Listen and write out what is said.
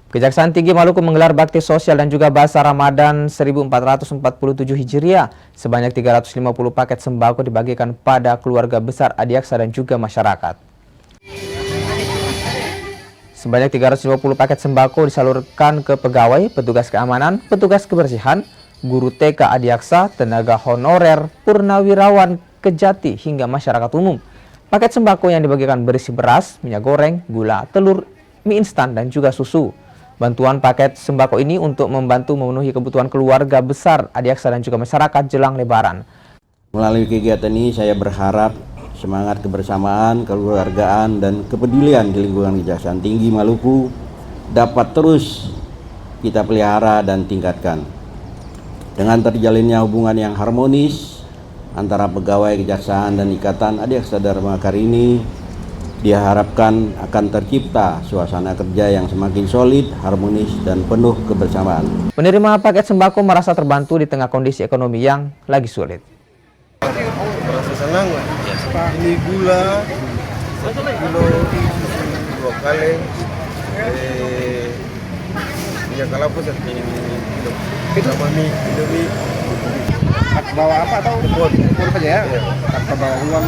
Kejaksaan Tinggi Maluku menggelar bakti sosial dan juga bazar Ramadan 1447 Hijriah. Sebanyak 350 paket sembako dibagikan pada keluarga besar Adiaksa dan juga masyarakat. Sebanyak 350 paket sembako disalurkan ke pegawai, petugas keamanan, petugas kebersihan, guru TK Adiaksa, tenaga honorer, purnawirawan Kejati, hingga masyarakat umum. Paket sembako yang dibagikan berisi beras, minyak goreng, gula, telur, mie instan, dan juga susu. Bantuan paket sembako ini untuk membantu memenuhi kebutuhan keluarga besar Adiaksa dan juga masyarakat jelang Lebaran. Melalui kegiatan ini saya berharap semangat kebersamaan, kekeluargaan, dan kepedulian di lingkungan Kejaksaan Tinggi Maluku dapat terus kita pelihara dan tingkatkan. Dengan terjalinnya hubungan yang harmonis antara pegawai kejaksaan dan Ikatan Adiaksa Dharma Karini, diharapkan akan tercipta suasana kerja yang semakin solid, harmonis, dan penuh kebersamaan. Penerima paket sembako merasa terbantu di tengah kondisi ekonomi yang lagi sulit. Merasa senang lah. Ini gula, 1 kilo 2 kali, minyak kelapa 1 kilo, sama mie, Indomie. Bawa apa atau? Kupon saja ya? Tanpa bawa uang.